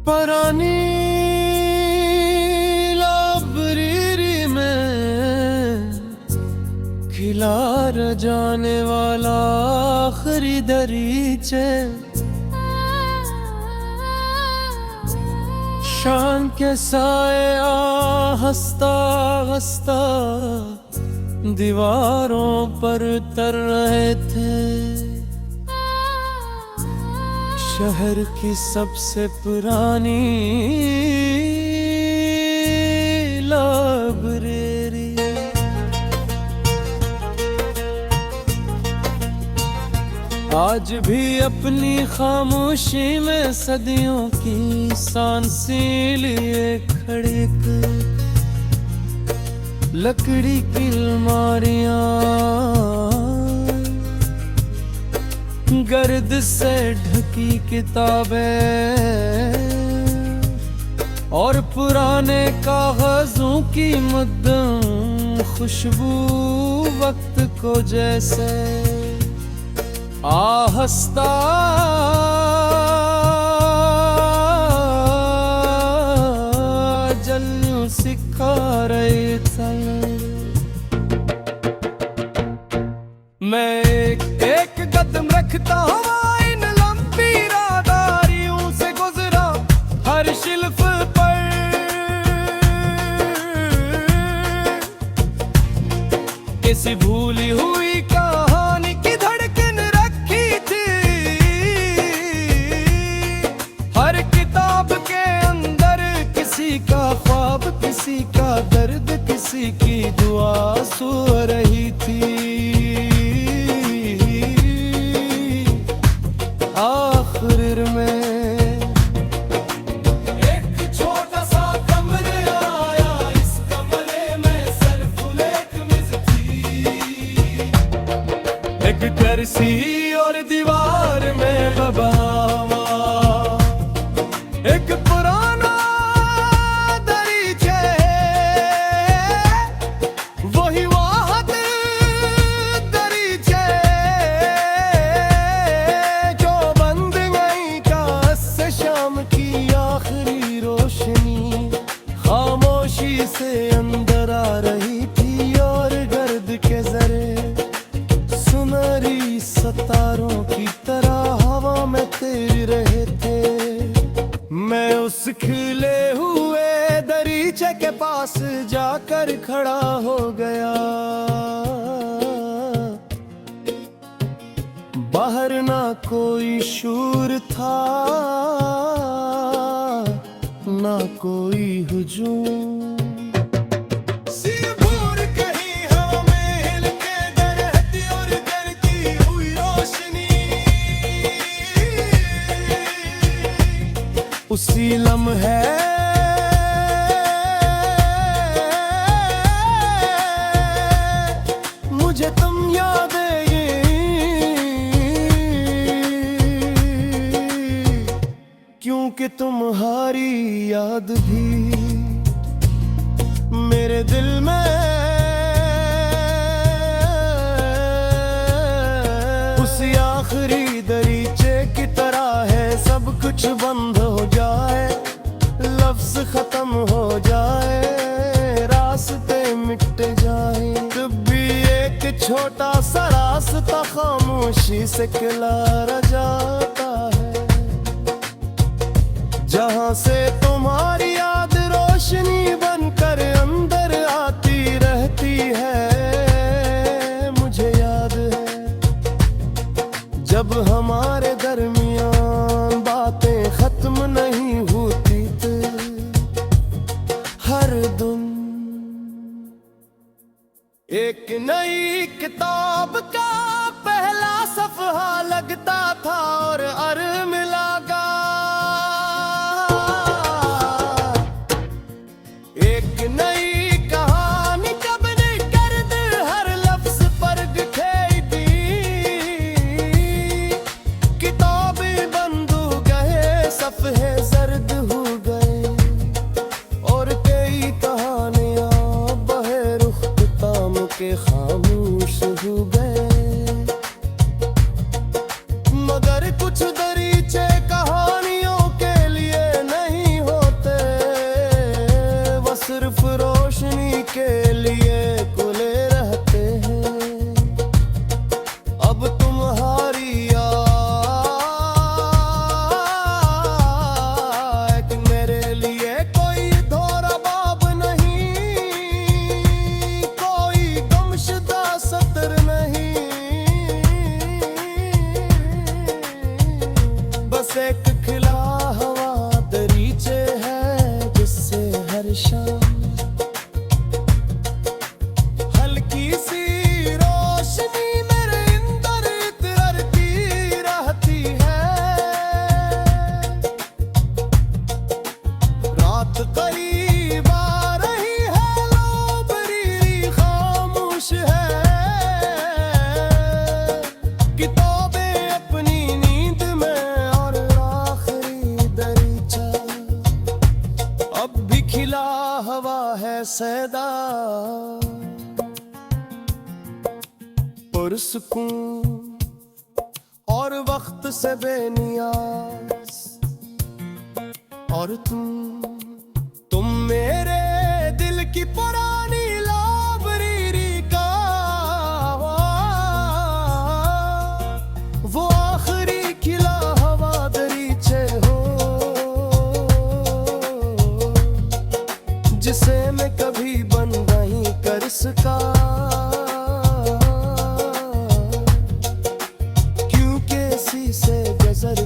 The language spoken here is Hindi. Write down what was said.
पुरानी लाइब्रेरी में खिला र जाने वाला आखिरी दरीचे, शान के साए हंसता हंसता दीवारों पर तर रहे थे। शहर की सबसे पुरानी लाइब्रेरी। आज भी अपनी खामोशी में सदियों की सांसें लिए खड़ी लकड़ी की अलमारियां, गर्द से ढकी किताबें और पुराने कागजों की मद्दम खुशबू वक्त को जैसे आहस्ता जलूं सिखा रही था। मैं एक कदम रखता हुआ इन लंबी राहदारियों से गुजरा, हर शिल्फ पर किसी भूली हुई कहानी की धड़कन रखी थी। हर किताब के अंदर किसी का ख्वाब, किसी का दर्द, किसी की दुआ सो रही थी। आखिर में एक छोटा सा कमरे आया, इस कमरे में सिर्फ एक मेज थी, एक कुर्सी और दीवार में बबावा, एक पुराना दरीचे, वही वाहद दरीचे जो बंद गई कांच से शाम की आखिरी रोशनी खामोशी से अंदर आ रही थी। और गर्द के जरे सुनहरी सितारों की तरह हवा में तैर रहे थे। मैं उस खिले हुए दरीचे के पास जाकर खड़ा हो गया। बाहर ना कोई शोर था, ना कोई हुजूम। उसी लम्हे मुझे तुम याद आई, क्योंकि तुम्हारी याद भी मेरे दिल में उसी आखिरी दरीचे की तरह है। सब कुछ बंद हो जाए, लफ्ज खत्म हो जाए, रास्ते मिट जाए, तब भी एक छोटा सा रास्ता खामोशी से खिला जाता है। जहां से तुम्हारी याद रोशनी बनकर अंदर आती रहती है। मुझे याद है जब हमारे दरमियान बातें खत्म नहीं होती थी। हर दिन एक नई किताब का पहला सफ़हा लगता था और अर्म लगा। एक नई कहानी कब ने गर्द हर लफ्ज पर बिखेरी, किताबें बंद हो गए, सफ़हे जर्द हो गए और कई कहानियां बहे रुख ताम के खामोश हो गए। मगर कुछ दरीचे कहानियों के लिए नहीं सिर्फ रोशनी के लिए खुले रहते हैं। अब तुम्हारी आँख मेरे लिए कोई धोरा बाब नहीं, कोई गमशुदा सतर नहीं, बस एक खिला हवा दरीचे है जिससे हर शाम हल्की सी रोशनी मेरे अंदर इतरती रहती है। रात करीब आ रही है, लो बरीरी खामोश है, किताबें अपनी नींद में और आखिरी दरीचा अब भी खिला हवा है सैदा, पुरसुकून और वक्त से बेनियाज। और तुम मेरे दिल की पुरानी लाइब्रेरी का वो आखिरी खिला हवा दरीचे हो, जिसे मैं कभी बंद नहीं कर सका, क्योंकि इसी से गुजर